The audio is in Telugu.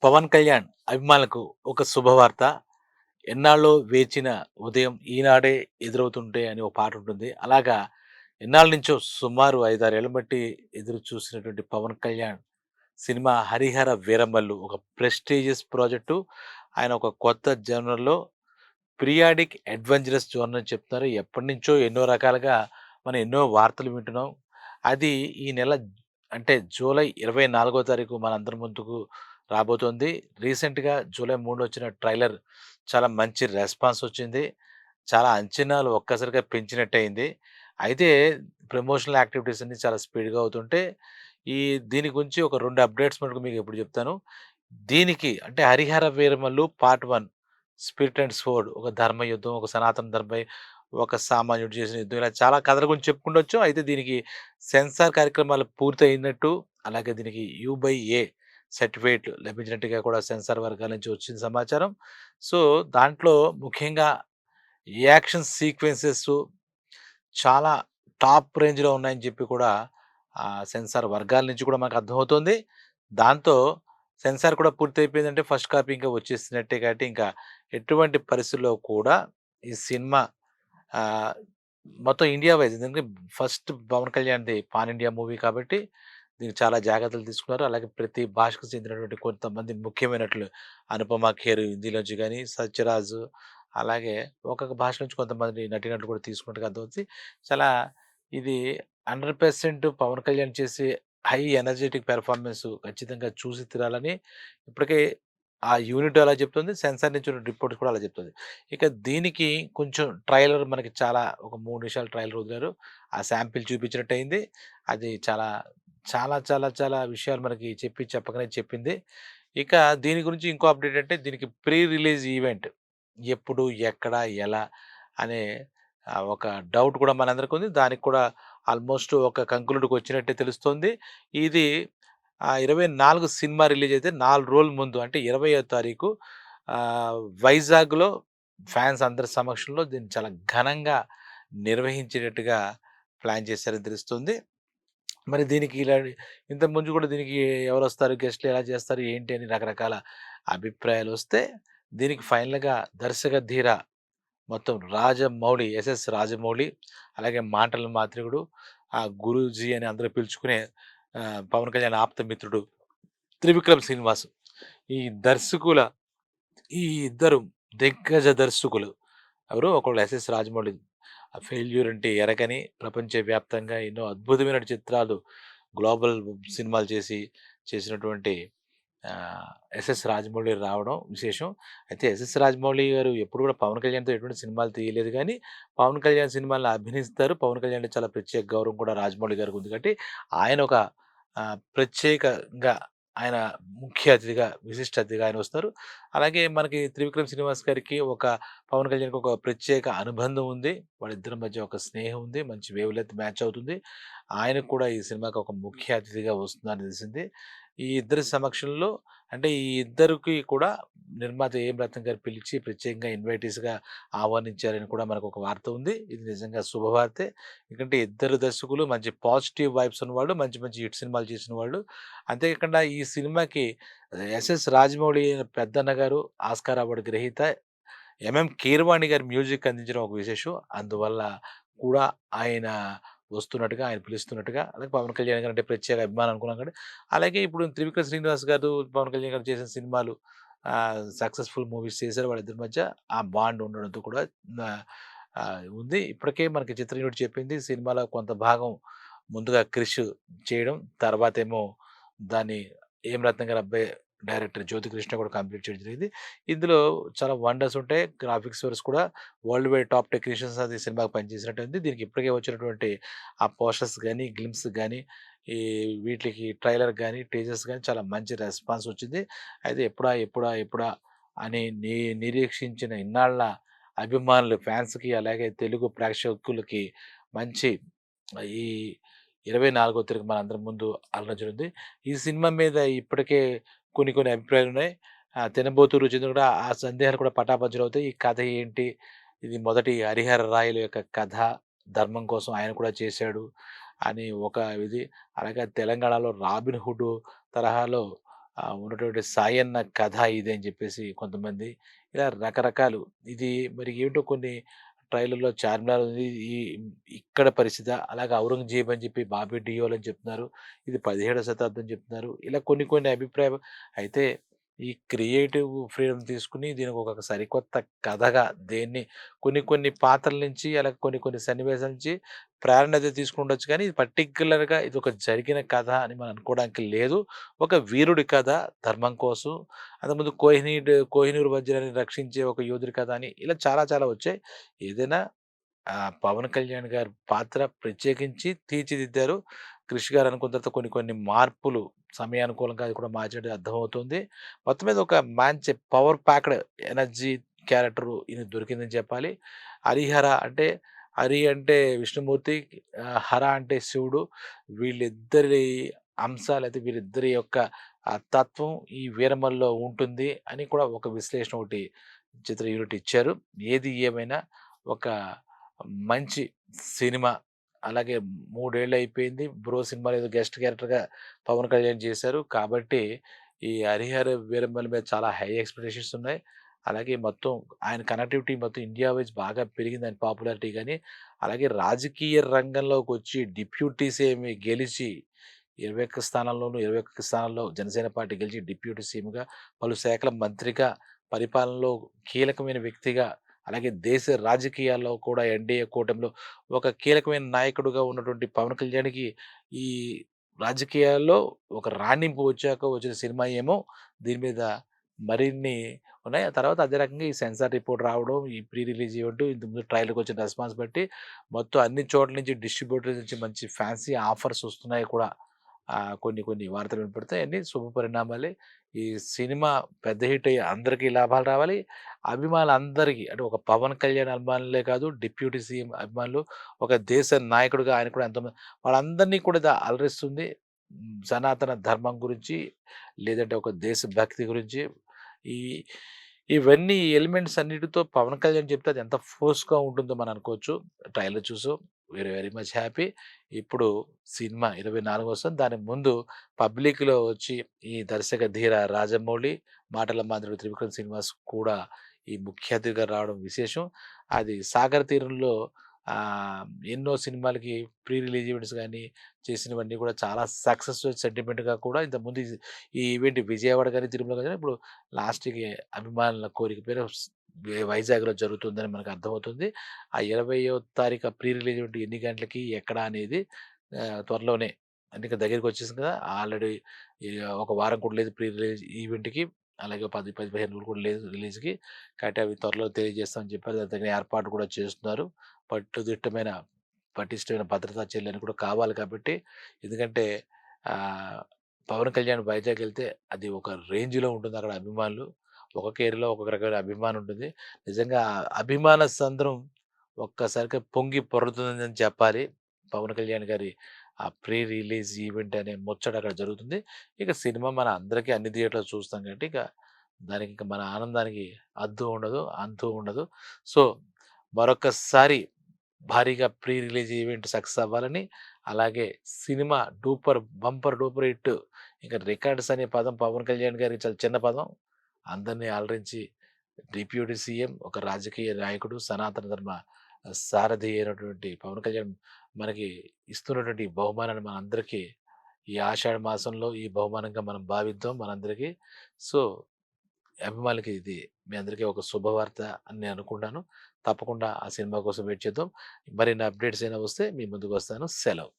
పవన్ కళ్యాణ్ అభిమానులకు ఒక శుభవార్త. ఎన్నాళ్ళో వేచిన ఉదయం ఈనాడే ఎదురవుతుంటే అని ఒక పాట ఉంటుంది. అలాగా ఎన్నాళ్ళ నుంచో సుమారు 5, 6 ఏళ్ల బట్టి ఎదురు చూసినటువంటి పవన్ కళ్యాణ్ సినిమా 'హరిహర వీరమల్లు' ఒక ప్రెస్టీజియస్ ప్రాజెక్టు. ఆయన ఒక కొత్త జోనర్‌లో పీరియాడిక్ అడ్వెంచరస్ జోనర్ అని చెప్తున్నారు. ఎప్పటినుంచో ఎన్నో రకాలుగా మనం ఎన్నో వార్తలు వింటున్నాం. అది ఈ నెల అంటే జూలై 24వ తారీఖు మనందరి ముందుకు రాబోతోంది. రీసెంట్‌గా జూలై 3 వచ్చిన ట్రైలర్ చాలా మంచి రెస్పాన్స్ వచ్చింది. చాలా అంచనాలు ఒక్కసారిగా పెంచినట్టయింది. అయితే ప్రమోషనల్ యాక్టివిటీస్ అన్నీ చాలా స్పీడ్‌గా అవుతుంటే, ఈ దీని గురించి ఒక 2 అప్డేట్స్ మటుకు మీకు ఇప్పుడు చెప్తాను. దీనికి అంటే 'Harihara Veeramallu part 1' spirit and sword ఒక ధర్మయుద్ధం, ఒక సనాతన ధర్మం, ఒక సామాన్యుడు చేసిన యుద్ధం ఇలా చాలా కథల గురించి చెప్పుకుండొచ్చు. అయితే దీనికి సెన్సార్ కార్యక్రమాలు పూర్తయినట్టు, అలాగే దీనికి యూ/ఏ సర్టిఫికేట్ లభించినట్టుగా కూడా సెన్సార్ వర్గాల నుంచి వచ్చిన సమాచారం. సో, దాంట్లో ముఖ్యంగా యాక్షన్ సీక్వెన్సెస్ చాలా టాప్ రేంజ్‌లో ఉన్నాయని చెప్పి కూడా సెన్సార్ వర్గాల నుంచి కూడా మనకు అర్థమవుతుంది. దాంతో సెన్సార్ కూడా పూర్తయిపోయిందంటే ఫస్ట్ కాపీ ఇంకా వచ్చేసినట్టే కాబట్టి ఇంకా ఎటువంటి పరిస్థితుల్లో కూడా ఈ సినిమా ఆహ్, మొత్తం ఇండియా వైస్ ఎందుకంటే ఫస్ట్ పవన్ కళ్యాణ్‌ది పాన్ ఇండియా మూవీ కాబట్టి దీనికి చాలా జాగ్రత్తలు తీసుకున్నారు. అలాగే ప్రతి భాషకు చెందినటువంటి కొంతమంది ముఖ్యమైన నటులు 'అనుపమ ఖేర్' హిందీలోంచి గాని, 'సత్యరాజ్' అలాగే ఒక్కొక్క భాష నుంచి కొంతమంది నటీనటులు కూడా తీసుకున్నట్టుగా అర్థమవుతుంది. చాలా ఇది 100% పవన్ కళ్యాణ్ చేసే హై ఎనర్జిటిక్ పెర్ఫార్మన్స్ ఖచ్చితంగా చూసి తీరాలని ఇప్పటికే ఆ యూనిట్ అలా చెప్తుంది. సెన్సార్ నుంచి ఉన్న రిపోర్ట్స్ కూడా అలా చెప్తుంది. ఇక దీనికి కొంచెం ట్రైలర్ మనకి చాలా ఒక 3 నిమిషాల ట్రైలర్ వదిలారు. ఆ శాంపిల్ చూపించినట్టయింది. అది చాలా, చాలా విషయాలు మనకి చెప్పి చెప్పకనే చెప్పింది. ఇక దీని గురించి ఇంకో అప్డేట్ అంటే దీనికి ప్రీ రిలీజ్ ఈవెంట్ ఎప్పుడు, ఎక్కడ, ఎలా అనే ఒక డౌట్ కూడా మనందరికి ఉంది. దానికి కూడా ఆల్మోస్ట్ ఒక కంక్లూడ్‌కి వచ్చినట్టే తెలుస్తోంది. ఇది 24 సినిమా రిలీజ్ అయితే 4 రోజుల ముందు అంటే 20వ తారీఖు వైజాగ్‌లో ఫ్యాన్స్ అందరి సమక్షంలో దీన్ని చాలా ఘనంగా నిర్వహించేటట్టుగా ప్లాన్ చేశారని తెలుస్తుంది. మరి దీనికి ఇలా ఇంతకు ముందు కూడా దీనికి ఎవరొస్తారు? గెస్ట్‌లు ఎలా చేస్తారు? ఏంటి? అని రకరకాల అభిప్రాయాలొస్తే దీనికి ఫైనల్‌గా దర్శక ధీర మొత్తం రాజమౌళి, ఎస్ఎస్ రాజమౌళి, అలాగే మాటల మాంత్రికుడు, గురూజీ అని అందరూ పిలుచుకునే పవన్ కళ్యాణ్ ఆప్త మిత్రుడు త్రివిక్రమ్ శ్రీనివాస్. ఈ దర్శకుల ఈ ఇద్దరు దిగ్గజ దర్శకులు ఎవరు? ఒకళ్ళు ఎస్ఎస్ రాజమౌళి 'ఫెయిల్యూర్ అంటే ఎరగని' ప్రపంచవ్యాప్తంగా ఎన్నో అద్భుతమైన చిత్రాలు గ్లోబల్ సినిమాలు చేసినటువంటి ఎస్ఎస్ రాజమౌళి రావడం విశేషం. అయితే ఎస్ఎస్ రాజమౌళి గారు ఎప్పుడు కూడా పవన్ కళ్యాణ్‌తో ఎటువంటి సినిమాలు తీయలేదు గానీ, పవన్ కళ్యాణ్ సినిమాల్లో అభినయిస్తారు. పవన్ కళ్యాణ్ అంటే చాలా ప్రత్యేక గౌరవం కూడా రాజమౌళి గారికి ఉంది కాబట్టి, ఆయన ఒక ప్రత్యేకంగా ఆయన ముఖ్య అతిథిగా, విశిష్ట అతిథిగా ఆయన వస్తారు. అలాగే మనకి త్రివిక్రమ్ శ్రీనివాస్ గారికి పవన్ కళ్యాణ్‌కి ఒక ప్రత్యేక అనుబంధం ఉంది. వాళ్ళిద్దరి మధ్య ఒక స్నేహం ఉంది. మంచి వేవ్ లెంత్ మ్యాచ్ అవుతుంది. ఆయనకు కూడా ఈ సినిమాకి ఒక ముఖ్య అతిథిగా వస్తున్నారని తెలిసింది. ఈ ఇద్దరి సమక్షంలో అంటే ఈ ఇద్దరికి కూడా నిర్మాత ఏఎం రత్నం గారు పిలిచి ప్రత్యేకంగా ఇన్వైటీస్‌గా ఆహ్వానించారని కూడా మనకొక వార్త ఉంది. ఇది నిజంగా శుభవార్తే. ఎందుకంటే ఇద్దరు దర్శకులు మంచి పాజిటివ్ వైబ్స్ ఉన్నవాళ్ళు. మంచి మంచి హిట్ సినిమాలు చేసిన వాళ్ళు. అంతేకాకుండా ఈ సినిమాకి ఎస్ఎస్ రాజమౌళి పెద్దన్న గారు ఆస్కార్ అవార్డ్ గ్రహీత. కీరవాణి గారు మ్యూజిక్ అందించడం ఒక విశేషం. అందువల్ల కూడా ఆయన వస్తున్నట్టుగా, ఆయన పిలుస్తున్నట్టుగా, అలాగే పవన్ కళ్యాణ్ గారంటే ప్రత్యేక అభిమానం అనుకున్నాం కాబట్టి, అలాగే ఇప్పుడు త్రివిక్రమ్ శ్రీనివాస్ గారు, పవన్ కళ్యాణ్ గారు చేసిన సినిమాలు సక్సెస్‌ఫుల్ మూవీస్ చేశారు. వాళ్ళిద్దరి మధ్య ఆ బాండ్ ఉండడంతో కూడా ఆహ్, ఉంది. ఇప్పటికే మనకి చిత్ర యూనిట్ చెప్పింది సినిమాలో కొంత భాగం ముందుగా క్రిష్ చేయడం, తర్వాతేమో దాన్ని ఏఎం రత్నం గారి అబ్బాయి డైరెక్టర్ జ్యోతికృష్ణ కూడా కంప్లీట్ చేయడం జరిగింది. ఇందులో చాలా వండర్స్ ఉంటాయి. గ్రాఫిక్స్ వర్స్ కూడా వరల్డ్ వైడ్ టాప్ టెక్నీషియన్స్ అది సినిమాకి పనిచేసినట్టుంది. దీనికి ఇప్పటికే వచ్చినటువంటి ఆ పోస్టర్స్ గాని, గ్లింప్స్ గాని, ఈ వీటికి ట్రైలర్ గాని, టీజర్స్ గాని చాలా మంచి రెస్పాన్స్ వచ్చింది. అయితే ఎప్పుడా, ఎప్పుడా, ఎప్పుడా అని నిరీక్షించిన ఇన్నాళ్ల అభిమానులు ఫ్యాన్స్‌కి అలాగే తెలుగు ప్రేక్షకులకి మంచి ఈ 24వ తారీఖు మనందరి ముందు అలరించనుంది. ఈ సినిమా మీద ఇప్పటికే కొన్ని అభిప్రాయాలున్నాయి. 'తినబోతు రుచింద్ర' కూడా ఆ సందేహాలు కూడా పటాపంచలవుతాయి. ఈ కథ ఏంటి? ఇది మొదటి హరిహర రాయల యొక్క కథ. ధర్మం కోసం ఆయన కూడా చేశాడు అని ఒక ఇది. అలాగే తెలంగాణలో 'రాబిన్ హుడ్' తరహాలో ఉన్నటువంటి సాయన్న కథ ఇది అని చెప్పేసి కొంతమంది ఇలా రకరకాలు. ఇది మరి ఏమిటో కొన్ని ట్రైలర్‌లో 'చార్మినార్' ఉంది. ఇక్కడ పరిస్థితా? అలాగే 'ఔరంగజేబ్' అని చెప్పి 'బాబీ డియోల్' అని చెప్తున్నారు. ఇది 17వ శతాబ్దం చెప్తున్నారు. ఇలా కొన్ని కొన్ని అభిప్రాయం అయితే ఈ క్రియేటివ్ ఫ్రీడమ్ తీసుకొని దీనికి ఒక సరికొత్త కథగా దేన్ని కొన్ని కొన్ని పాత్రల నుంచి అలాగే కొన్ని కొన్ని సన్నివేశాల నుంచి ప్రేరణ అయితే తీసుకుండొచ్చు కానీ ఇది పర్టిక్యులర్‌గా ఇదొక జరిగిన కథ అని మనం అనుకోవడానికి లేదు. ఒక వీరుడి కథ ధర్మం కోసం. అంతకుముందు కోహినూర్ వజ్రాన్ని రక్షించే ఒక యోధుడి కథ అని ఇలా చాలా చాలా వచ్చాయి. ఏదైనా పవన్ కళ్యాణ్ గారి పాత్ర ప్రత్యేకించి తీర్చిదిద్దారు. క్రిష్ గారు అనుకున్న తర్వాత కొన్ని కొన్ని మార్పులు సమయానుకూలంగా అది కూడా మార్చినట్టు అర్థమవుతుంది. మొత్తం మీద ఒక మంచి పవర్ ప్యాక్డ్ ఎనర్జీ క్యారెక్టర్ ఈయనకి దొరికిందని చెప్పాలి. హరిహర అంటే హరి అంటే విష్ణుమూర్తి, హర అంటే శివుడు. వీళ్ళిద్దరి అంశాలైతే వీరిద్దరి యొక్క తత్వం ఈ వీరమల్లో ఉంటుంది అని కూడా ఒక విశ్లేషణ ఒకటి చిత్ర యూనిట్ ఇచ్చారు. ఏది ఏమైనా ఒక మంచి సినిమా. అలాగే 3 ఏళ్ళు అయిపోయింది. 'బ్రో' సినిమాలో ఏదో గెస్ట్ క్యారెక్టర్‌గా పవన్ కళ్యాణ్ చేశారు. కాబట్టి ఈ 'హరిహర వీరమల్లి' మీద చాలా హై ఎక్స్‌పెక్టేషన్స్ ఉన్నాయి. అలాగే మొత్తం ఆయన కనెక్టివిటీ మొత్తం ఇండియా వైస్ బాగా పెరిగింది ఆయన పాపులారిటీ గాని. అలాగే రాజకీయ రంగంలోకొచ్చి డిప్యూటీ సీఎం గెలిచి 21 స్థానాల్లోనూ 21 స్థానాల్లో జనసేన పార్టీ గెలిచి డిప్యూటీ సీఎంగా, పలు శాఖల మంత్రిగా, పరిపాలనలో కీలకమైన వ్యక్తిగా అలాగే దేశ రాజకీయాల్లో కూడా ఎన్‌డీఏ కూటమిలో ఒక కీలకమైన నాయకుడుగా ఉన్నటువంటి పవన్ కళ్యాణ్‌కి ఈ రాజకీయాల్లో ఒక రాణింపు వచ్చాక వచ్చిన సినిమా ఏమో దీని మీద మరిన్ని ఉన్నాయి. ఆ తర్వాత అదే రకంగా ఈ సెన్సార్ రిపోర్ట్ రావడం, ఈ ప్రీ రిలీజ్ ఈవెంట్, ఇంతకుముందు ట్రైలర్‌కి వచ్చిన రెస్పాన్స్ బట్టి మొత్తం అన్ని చోట్ల నుంచి డిస్ట్రిబ్యూటర్స్ నుంచి మంచి ఫ్యాన్సీ ఆఫర్స్ వస్తున్నాయి కూడా. కొన్ని కొన్ని వార్తలు వినపడతాయి. అన్నీ శుభ పరిణామాలే. ఈ సినిమా పెద్ద హిట్ అయ్యి అందరికీ లాభాలు రావాలి. అభిమానులందరికీ అంటే ఒక పవన్ కళ్యాణ్ అభిమానులే కాదు, డిప్యూటీ సీఎం అభిమానులు, ఒక దేశ నాయకుడిగా ఆయన కూడా ఎంతోమంది వాళ్ళందరినీ కూడా ఇది అలరిస్తుంది. సనాతన ధర్మం గురించి, లేదంటే ఒక దేశభక్తి గురించి ఈ ఇవన్నీ ఎలిమెంట్స్ అన్నిటితో పవన్ కళ్యాణ్ చెప్తే అది ఎంత ఫోర్స్‌గా ఉంటుందో మనం అనుకోవచ్చు. ట్రైలర్ చూసాం. Very very much happy. ఇప్పుడు సినిమా 24 వస్తుంది. దానికి ముందు పబ్లిక్‌లో వచ్చి ఈ దర్శక ధీర రాజమౌళి, మాటల మాంత్రికుడు త్రివిక్రమ్ శ్రీనివాస్ కూడా ఈ ముఖ్య అతిథిగా రావడం విశేషం. అది సాగర్ తీరంలో ఎన్నో సినిమాలకి ప్రీ రిలీజ్ ఈవెంట్స్ గాని, చేసినవన్నీ కూడా చాలా సక్సెస్ సెంటిమెంట్‌గా కూడా ఇంతకుముందు ఈ ఈవెంట్ విజయవాడ గాని, తిరుమల గాని ఇప్పుడు లాస్ట్‌కి అభిమానుల కోరిక పేర వైజాగ్‌లో జరుగుతుందని మనకు అర్థమవుతుంది. ఆ 20వ తారీఖు ప్రీ రిలీజ్ ఈవెంట్ ఎన్ని గంటలకి, ఎక్కడ అనేది త్వరలోనే అంటే ఇక దగ్గరికొచ్చేసింది కదా! ఆల్రెడీ ఈ ఒక వారం కూడా లేదు ప్రీ రిలీజ్ ఈవెంట్‌కి. అలాగే 15 రోజులు కూడా లేదు రిలీజ్‌కి. కాబట్టి అవి త్వరలో తెలియజేస్తామని చెప్పారు. దానికి తగిన ఏర్పాటు కూడా చేస్తున్నారు. పట్టుదిట్టమైన, పటిష్టమైన భద్రతా చర్యలని కూడా కావాలి కాబట్టి ఎందుకంటే ఆహ్, పవన్ కళ్యాణ్ వైజాగ్ ఎళ్తే అది ఒక రేంజ్‌లో ఉంటుంది అక్కడ అభిమానులు. ఒక్కొక్క ఏరియాలో ఒక్కొక్క రకమైన అభిమానం ఉంటుంది. నిజంగా ఆ అభిమాన సంద్రం ఒక్కసారిగా పొంగి పొర్లుతుందని చెప్పాలి. పవన్ కళ్యాణ్ గారి ఆ ప్రీ రిలీజ్ ఈవెంట్ అనే ముచ్చట అక్కడ జరుగుతుంది. ఇక సినిమా మన అందరికీ అన్ని థియేటర్‌లో చూస్తాం కాబట్టి ఇక దానికి ఇంక మన ఆనందానికి హద్దు ఉండదు, అంతు ఉండదు. సో, మరొక్కసారి భారీగా ప్రీ రిలీజ్ ఈవెంట్ సక్సెస్ అవ్వాలని, అలాగే సినిమా బంపర్ డూపర్ హిట్ ఇక రికార్డ్స్ అనే పదం పవన్ కళ్యాణ్ గారికి చాలా చిన్న పదం. అందరిని అలరించి డిప్యూటీ సీఎం, ఒక రాజకీయ నాయకుడు, సనాతన ధర్మ సారథి అయినటువంటి పవన్ కళ్యాణ్ మనకి ఇస్తున్నటువంటి ఈ బహుమానాన్ని మనందరికీ ఈ ఆషాఢ మాసంలో ఈ బహుమానంగా మనం భావిద్దాం మనందరికీ. సో, అభిమానులకి ఇది మీ అందరికీ ఒక శుభవార్త అని నేను అనుకుంటాను. తప్పకుండా ఆ సినిమా కోసం వెయిట్ చేద్దాం. మరిన్ని అప్డేట్స్ అయినా వస్తే మీ ముందుకొస్తాను. సెలవు.